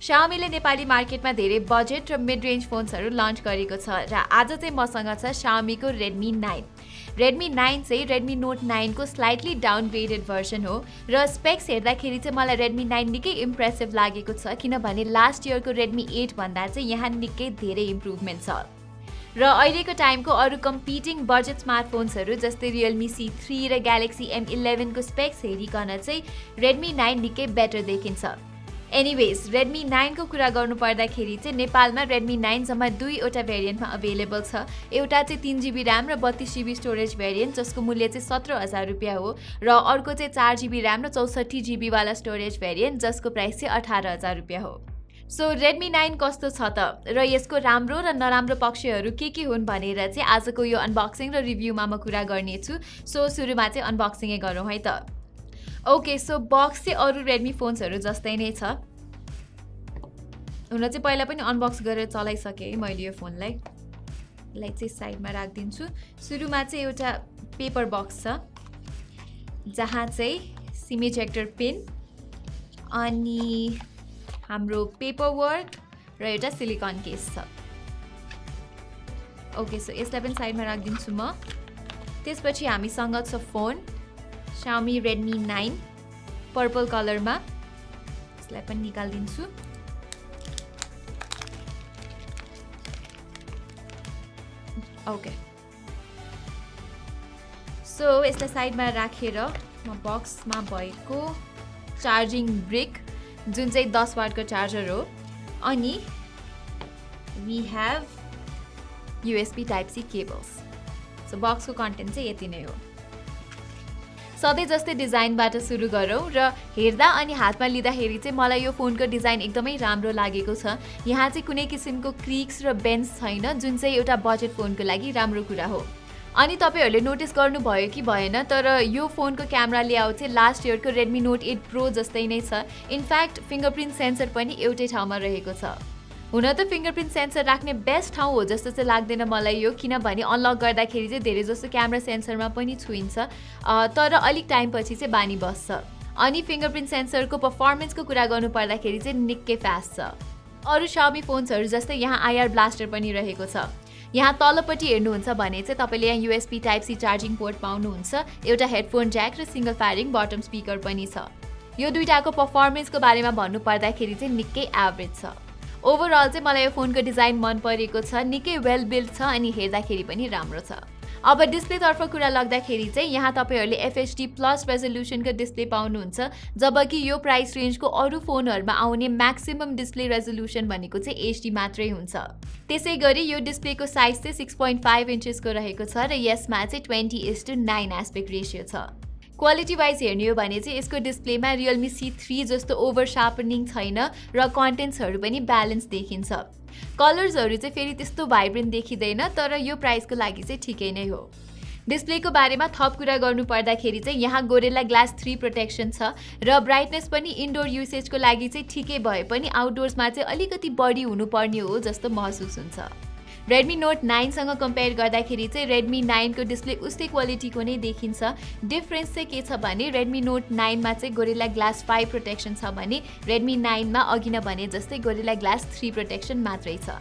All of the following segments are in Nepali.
Xiaomiले नेपाली मार्केटमा धेरै बजेट र मिड रेन्ज फोन्सहरू लन्च गरेको छ र आज चाहिँ मसँग छ Xiaomiको Redmi 9. Redmi 9 चाहिँ Redmi Note 9 को स्लाइटली डाउनग्रेडेड भर्सन हो र स्पेक्स हेर्दाखेरि चाहिँ मलाई Redmi 9 निकै इम्प्रेसिभ लागेको छ किनभने लास्ट इयरको Redmi 8 भन्दा चाहिँ यहाँ निकै धेरै इम्प्रुभमेन्ट छ र अहिलेको टाइमको अरू कम्पिटिङ बजेट स्मार्टफोन्सहरू जस्तै Realme C3 र Galaxy M11 को स्पेक्स हेरिकन चाहिँ Redmi 9 निकै बेटर देखिन्छ। एनीवेज Redmi 9 को कुरा गर्नु पर्दाखेरि चाहिँ नेपालमा Redmi 9 जम्मा दुईवटा भेरिएन्टमा अवेलेबल छ। एउटा चाहिँ 3GB र्याम र 32GB स्टोरेज भेरिएन्ट जसको मूल्य चाहिँ 17,000 रुपियाँ हो र अर्को चाहिँ 4GB र्याम र 64GB वाला स्टोरेज भेरिएन्ट जसको प्राइस चाहिँ 18,000 रुपियाँ हो। सो Redmi 9 कस्तो छ त र यसको राम्रो र नराम्रो पक्षहरू के हुन् भनेर चाहिँ आजको यो अनबक्सिङ र रिभ्यूमा म कुरा गर्नेछु। सो सुरुमा चाहिँ अनबक्सिङै गरौँ है त। ओके, सो बक्स चाहिँ अरू Redmi फोन्सहरू जस्तै नै छ। हुन चाहिँ पहिला पनि अनबक्स गरेर चलाइसकेँ है मैले यो फोनलाई। यसलाई चाहिँ साइडमा राखिदिन्छु। सुरुमा चाहिँ एउटा पेपर बक्स छ जहाँ चाहिँ सिम इजेक्टर पिन अनि हाम्रो पेपर वर्क र एउटा सिलिकन केस छ। ओके, सो यसलाई पनि साइडमा राखिदिन्छु म। त्यसपछि हामीसँग छ फोन Xiaomi Redmi 9 पर्पल कलरमा। यसलाई पनि निकालिदिन्छु। ओके, सो यसलाई साइडमा राखेर म बक्समा भएको चार्जिङ ब्रिक जुन चाहिँ 10 वाटको चार्जर हो अनि we have USB type C cables. So बक्सको कन्टेन्ट चाहिँ यति नै हो। सधैँ जस्तै डिजाइनबाट सुरु गरौँ र हेर्दा अनि हातमा लिँदाखेरि चाहिँ मलाई यो फोनको डिजाइन एकदमै राम्रो लागेको छ। यहाँ चाहिँ कुनै किसिमको क्रिक्स र बेन्स छैन जुन चाहिँ एउटा बजेट फोनको लागि राम्रो कुरा हो। अनि तपाईहरुले नोटिस गर्नुभयो कि भएन तर यो फोनको क्यामेरा लेआउट चाहिँ लास्ट इयरको Redmi Note 8 Pro जस्तै नै छ। इनफ्याक्ट फिंगरप्रिन्ट सेन्सर पनि एउटै ठाउँमा रहेको छ। हुन त फिंगरप्रिन्ट सेन्सर राख्ने बेस्ट ठाउँ हो जस्तो चाहिँ लाग्दैन मलाई यो, किनभने अनलक गर्दाखेरि चाहिँ धेरै जस्तो क्यामेरा सेन्सरमा पनि छुइन्छ तर अलिक टाइम पछि चाहिँ बानी बस्छ। अनि फिंगरप्रिन्ट सेन्सरको परफर्मेन्सको कुरा गर्नु पर्दाखेरि चाहिँ निकै फास्ट छ। अरू Xiaomi फोन्सहरू जस्तै यहाँ IR ब्लास्टर पनि रहेको छ। यहाँ तलपट्टि हेर्नुहुन्छ भने चाहिँ तपाईले यहाँ USB type C charging port पाउनुहुन्छ, एउटा हेडफोन ज्याक र सिंगल फायरिङ बटम स्पिकर पनि छ। यो दुईटाको परफर्मेन्सको बारेमा भन्नु पर्दाखेरि चाहिँ निकै एभरेज छ। ओभरअल चाहिँ मलाई यो फोनको डिजाइन मन परेको छ, निकै वेल बिल्ड छ अनि हेर्दाखेरि पनि राम्रो छ। अब डिस्प्ले तर्फ कुरा लाग्दाखेरि चाहिँ यहाँ तपाईहरुले FHD प्लस रेजोल्युसनको डिस्प्ले पाउनुहुन्छ जबकि यो प्राइस रेन्जको अरू फोनहरुमा आउने म्याक्सिमम डिस्प्ले रेजोल्युसन भनेको चाहिँ HD मात्रै हुन्छ। त्यसैगरी यो डिस्प्लेको साइज चाहिँ 6.5 इन्चेसको रहेको छ र यसमा चाहिँ 20:9 एस्पेक्ट रेशियो छ। क्वालिटी वाइज हेर्ने हो भने चाहिँ यसको डिस्प्लेमा Realme C3 जस्तो ओभर शार्पनिङ छैन र कन्टेन्ट्सहरू पनि ब्यालेन्स देखिन्छ। कलर्सहरू चाहिँ फेरि त्यस्तो भाइब्रेन्ट देखिँदैन तर यो प्राइसको लागि चाहिँ ठिकै नै हो। डिस्प्लेको बारेमा थप कुरा गर्नु पर्दाखेरि चाहिँ यहाँ Gorilla Glass 3 प्रोटेक्सन छ र ब्राइटनेस पनि इन्डोर युसेजको लागि चाहिँ ठिकै भए पनि आउटडोर्समा चाहिँ अलिकति बढी हुनुपर्ने हो जस्तो महसुस हुन्छ। Redmi Note 9 सँग कम्पेयर गर्दाखेरि चाहिँ Redmi 9 को डिस्प्ले उस्तै क्वालिटीको नै देखिन्छ। डिफरेन्स चाहिँ के छ भने Redmi Note 9 मा चाहिँ Gorilla Glass 5 प्रोटेक्सन छ भने Redmi 9 मा अघि नै भने जस्तै Gorilla Glass 3 प्रोटेक्सन मात्रै छ।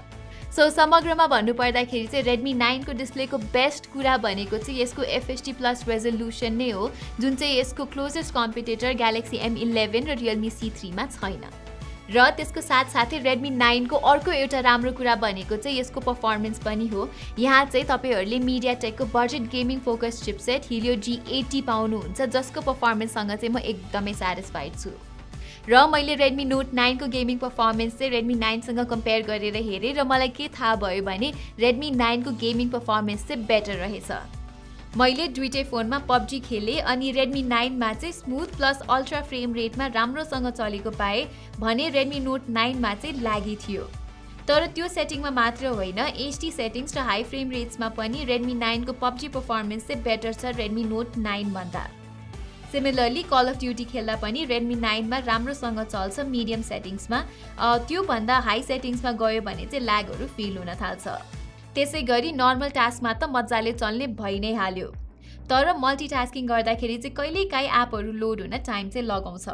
सो समग्रमा भन्नु पर्दाखेरि चाहिँ Redmi 9 को डिस्प्लेको बेस्ट कुरा भनेको चाहिँ यसको FHD प्लस रेजोल्युसन नै हो जुन चाहिँ यसको क्लोजेस्ट कम्पिटिटर Galaxy M11 र Realme C3 मा छैन। र त्यसको साथसाथै Redmi 9 को अर्को एउटा राम्रो कुरा भनेको चाहिँ यसको परफर्मेन्स पनि हो। यहाँ चाहिँ तपाईहरुले MediaTek को budget gaming focus chipset Helio G80 पाउनुहुन्छ जसको परफर्मेन्ससँग चाहिँ म एकदमै स्याटिस्फाइड छु। र मैले Redmi Note 9 को गेमिङ परफर्मेन्स चाहिँ Redmi 9 सँग कम्पेयर गरेर हेरेँ र मलाई के थाहा भयो भने Redmi 9 को गेमिङ परफर्मेन्स चाहिँ बेटर रहेछ। मैले दुईटै फोनमा PUBG खेले अनि Redmi 9 मा चाहिँ स्मुथ प्लस अल्ट्रा फ्रेम रेटमा राम्रोसँग चलेको पाए भने Redmi Note 9 मा चाहिँ ल्यागी थियो। तर त्यो सेटिङमा मात्र होइन HD सेटिङ्स र हाई फ्रेम रेट्समा पनि Redmi 9 को PUBG परफर्मेन्स चाहिँ बेटर छ Redmi Note 9 भन्दा। सिमिलरली कल अफ ड्युटी खेल्दा पनि Redmi 9 मा राम्रोसँग चल्छ मिडियम सेटिङ्समा, त्यो भन्दा हाई सेटिङ्समा गयो भने चाहिँ ल्यागहरू फिल हुन थाल्छ। त्यसैगरी नर्मल टास्कमा त मजाले चल्ने भइ नै हाल्यो तर मल्टिटास्किङ गर्दाखेरि चाहिँ कहिलेकाहीँ एपहरू लोड हुन टाइम चाहिँ लगाउँछ।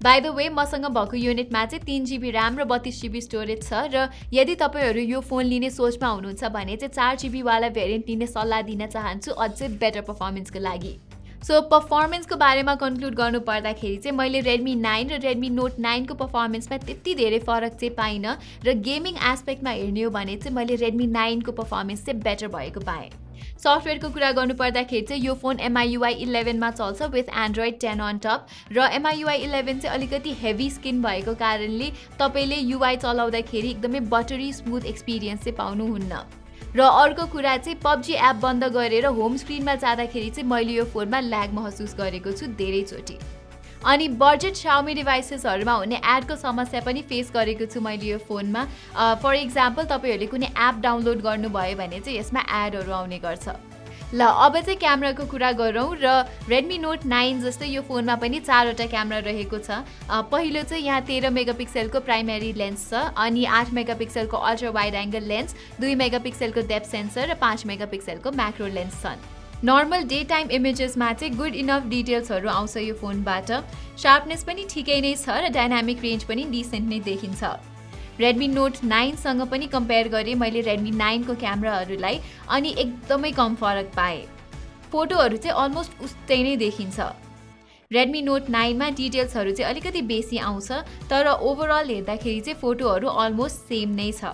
बाई द वे मसँग भएको युनिटमा चाहिँ 3 GB ऱ्याम र 32 GB स्टोरेज छ र यदि तपाईँहरू यो फोन लिने सोचमा हुनुहुन्छ भने चाहिँ 4 GB वाला भेरिएन्ट लिने सल्लाह दिन चाहन्छु अझै बेटर पर्फर्मेन्सको लागि। सो पर्फर्मेन्सको बारेमा कन्क्लुड गर्नु पर्दाखेरि चाहिँ मैले Redmi 9 र Redmi Note 9 को पर्फर्मेन्समा त्यति धेरै फरक चाहिँ पाइनँ र गेमिङ एस्पेक्टमा हेर्ने हो भने चाहिँ मैले Redmi 9 को पर्फर्मेन्स चाहिँ बेटर भएको पाएँ। सफ्टवेयरको कुरा गर्नुपर्दाखेरि चाहिँ यो फोन MIUI 11 मा चल्छ विथ Android 10 अन टप र MIUI 11 चाहिँ अलिकति हेभी स्किन भएको कारणले तपाईँले UI चलाउँदाखेरि एकदमै बटरी स्मुथ एक्सपिरियन्स चाहिँ पाउनुहुन्न। र अर्को कुरा चाहिँ PUBG एप बन्द गरेर होम स्क्रिनमा जाँदाखेरि चाहिँ मैले यो फोनमा ल्याग महसुस गरेको छु धेरैचोटि। अनि बजेट Xiaomi डिभाइसेसहरुमा हुने एडको समस्या पनि फेस गरेको छु मैले यो फोनमा। फर एक्जाम्पल तपाईहरुले कुनै एप डाउनलोड गर्नुभयो भने चाहिँ यसमा एडहरु आउने गर्छ। ल अब चाहिँ क्यामेराको कुरा गरौँ र Redmi Note 9 जस्तै यो फोनमा पनि 4वटा क्यामेरा रहेको छ। पहिलो चाहिँ यहाँ 13 मेगापिक्सलको प्राइमेरी लेन्स छ अनि 8 मेगापिक्सलको अल्ट्रा वाइड एंगल लेन्स, 2 मेगापिक्सलको डेप्थ सेन्सर र 5 मेगापिक्सलको म्याक्रो लेन्स छन्। नर्मल डे टाइम इमेजेसमा चाहिँ गुड इनफ डिटेल्सहरु आउँछ यो फोनबाट। शार्पनेस पनि ठिकै नै छ र डायनामिक रेन्ज पनि डिसेन्ट नै देखिन्छ। Redmi Note 9 सँग पनि कम्पेयर गरे मैले Redmi 9 को क्यामेराहरुलाई अनि एकदमै कम फरक पाएँ। फोटोहरु चाहिँ अलमोस्ट उस्तै नै देखिन्छ। Redmi Note 9 मा डिटेल्सहरु चाहिँ अलिकति बेसी आउँछ तर ओभरअल हेर्दाखेरि चाहिँ फोटोहरु अलमोस्ट सेम नै छ।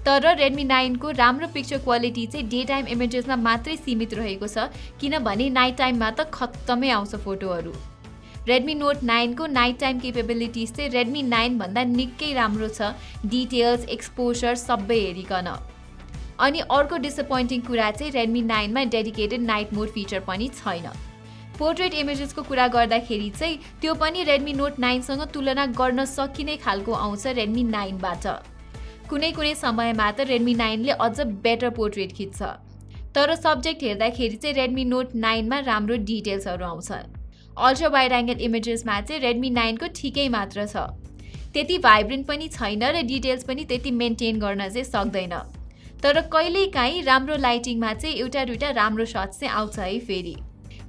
तर Redmi 9 को राम्रो पिक्चर क्वालिटी चाहिँ डे टाइम इमेजेसमा मात्रै सीमित रहेको छ किनभने नाइट टाइममा त खत्तमै आउँछ फोटोहरु। Redmi Note 9 को नाइट टाइम केपेबिलिटिज चाहिँ Redmi 9 भन्दा निकै राम्रो छ, डिटेल्स, एक्सपोजर सबै हेरिकन। अनि अर्को डिसअपोइन्टिङ कुरा चाहिँ Redmi 9 मा डेडिकेटेड नाइट मोड फिचर पनि छैन। पोर्ट्रेट इमेजेसको कुरा गर्दाखेरि चाहिँ त्यो पनि Redmi Note 9 सँग तुलना गर्न सकिने खालको आउँछ Redmi 9 बाट। कुनै समयमा त Redmi 9 ले अझ बेटर पोर्ट्रेट खिच्छ। तर सब्जेक्ट हेर्दाखेरि चाहिँ Redmi Note 9 मा राम्रो डिटेल्सहरु आउँछ। अल्ट्रा वाइड एंगल इमेजेसमा चाहिँ Redmi 9 को ठिकै मात्र छ। त्यति भाइब्रेन्ट पनि छैन र डिटेल्स पनि त्यति मेन्टेन गर्न चाहिँ सक्दैन। तर कहिलेकाहीँ राम्रो लाइटिङमा चाहिँ एउटा दुईटा राम्रो शट्स चाहिँ आउँछ है फेरि।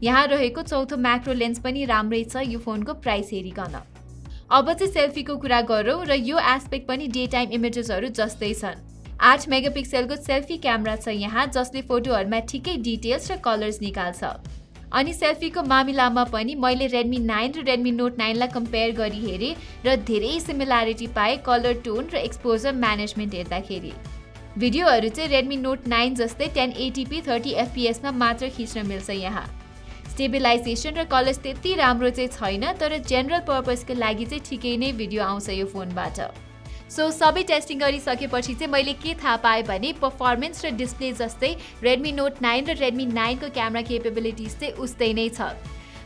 यहाँ रहेको चौथो म्याक्रो लेन्स पनि राम्रै छ यो फोनको प्राइस हेरिकन। अब चाहिँ सेल्फीको कुरा गरौँ र यो एस्पेक्ट पनि डे टाइम इमेजेसहरु जस्तै छन्। 8 मेगापिक्सलको सेल्फी क्यामेरा छ यहाँ जसले फोटोहरुमा ठिकै डिटेल्स र कलर्स निकाल्छ। अनि सेल्फीको मामिलामा पनि मैले Redmi 9 र Redmi Note 9 लाई कम्पेयर गरी हेरे र धेरै सिमिलरिटी पाए कलर टोन र एक्सपोजर म्यानेजमेन्ट हेर्दाखेरि। भिडियोहरु चाहिँ Redmi Note 9 जस्तै 1080p 30 fps मा मात्र खिच्न मिल्छ यहाँ। स्टेबिलाइजेसन र कलर्स त्यति राम्रो चाहिँ छैन तर जेनरल पर्पसको लागि चाहिँ ठिकै नै भिडियो आउँछ यो फोनबाट। सो सबै टेस्टिङ गरिसकेपछि चाहिँ मैले के थाहा पाएँ भने पर्फर्मेन्स र डिस्प्ले जस्तै Redmi Note 9 र Redmi 9 को क्यामेरा केपेबिलिटिज चाहिँ उस्तै नै छ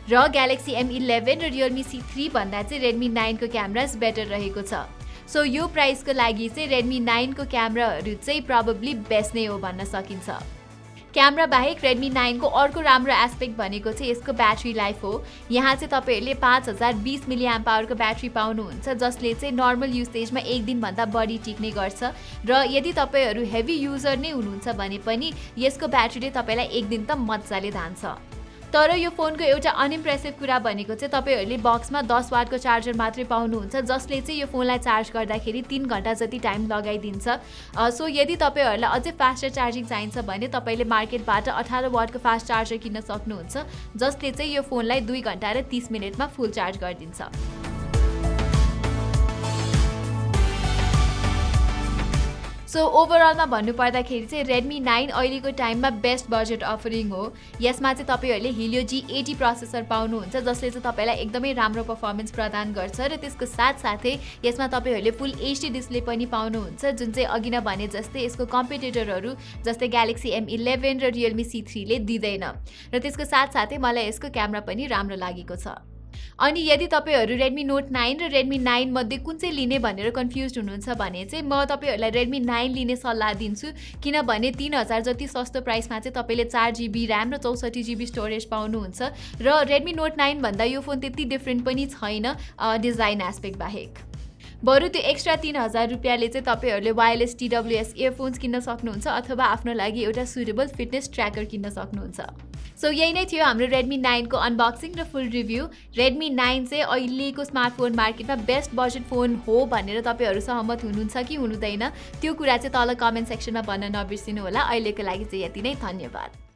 र Galaxy M11 र Realme C3 भन्दा चाहिँ Redmi 9 को क्यामेरास बेटर रहेको छ। सो यो प्राइसको लागि चाहिँ Redmi 9 को क्यामेराहरु चाहिँ प्रोबब्ली बेस्ट नै हो भन्न सकिन्छ। क्यामेरा बाहेक Redmi 9 को अर्को राम्रो एस्पेक्ट भनेको चाहिँ यसको ब्याट्री लाइफ हो। यहाँ चाहिँ तपाईहरुले 5020 mAh को ब्याट्री पाउनुहुन्छ जसले चाहिँ नर्मल युसेजमा एक दिन भन्दा बढी टिक्ने गर्छ र यदि तपाईहरु हेभी युजर नै हुनुहुन्छ भने पनि यसको ब्याट्रीले तपाईलाई एक दिन त मज्जाले धान्छ। तर यो फोनको एउटा अनइम्प्रेसिभ कुरा भनेको चाहिँ तपाईहरुले बक्समा 10 वाटको चार्जर मात्रै पाउनुहुन्छ जसले चाहिँ यो फोनलाई चार्ज गर्दाखेरि 3 घण्टा जति टाइम लगाइदिन्छ। सो यदि तपाईहरुलाई अझै फास्टर चार्जिङ चाहिन्छ भने तपाईले मार्केटबाट 18 वाटको फास्ट चार्जर किन्न सक्नुहुन्छ जसले चाहिँ यो फोनलाई 2 घण्टा र 30 मिनेटमा फुल चार्ज गरिदिन्छ। सो ओभरअलमा भन्नुपर्दाखेरि चाहिँ Redmi 9 अहिलेको टाइममा बेस्ट बजेट अफरिङ हो। यसमा चाहिँ तपाईहरुले Helio G80 प्रोसेसर पाउनुहुन्छ जसले चाहिँ तपाईलाई एकदमै राम्रो पर्फर्मेन्स प्रदान गर्छ र त्यसको साथसाथै यसमा तपाईहरुले फुल HD डिस्प्ले पनि पाउनुहुन्छ जुन चाहिँ अघि नै भने जस्तै यसको कम्पिटिटरहरु जस्तै Galaxy M11 र Realme C3 ले दिदैन र त्यसको साथसाथै मलाई यसको क्यामेरा पनि राम्रो लागेको छ। अनि यदि तपाईहरु Redmi Note 9 र Redmi 9 मध्ये कुन चाहिँ लिने भनेर कन्फ्युज हुनुहुन्छ भने चाहिँ म तपाईहरुलाई Redmi 9 लिने सल्लाह दिन्छु किनभने 3000 जति सस्तो प्राइसमा चाहिँ तपाईले 4 GB र्याम र 64 GB स्टोरेज पाउनुहुन्छ र Redmi Note 9 भन्दा यो फोन त्यति डिफरेन्ट पनि छैन डिजाइन एस्पेक्ट बाहेक। बरु त्यो एक्स्ट्रा 3000 रुपैयाँले चाहिँ तपाईहरुले वायरलेस TWS इयरफोन्स किन्न सक्नुहुन्छ अथवा आफ्नो लागि एउटा सुटेबल फिटनेस ट्र्याकर किन्न सक्नुहुन्छ। सो यही नै थियो हाम्रो Redmi 9 को अनबक्सिङ र फुल रिभ्यू। Redmi 9 चाहिँ अहिलेको स्मार्टफोन मार्केटमा बेस्ट बजेट फोन हो भनेर तपाईहरु सहमत हुनुहुन्छ कि हुनुहुँदैन त्यो कुरा चाहिँ तल कमेन्ट सेक्सनमा भन्न नबिर्सिनु होला। अहिलेको लागि चाहिँ यति नै, धन्यवाद।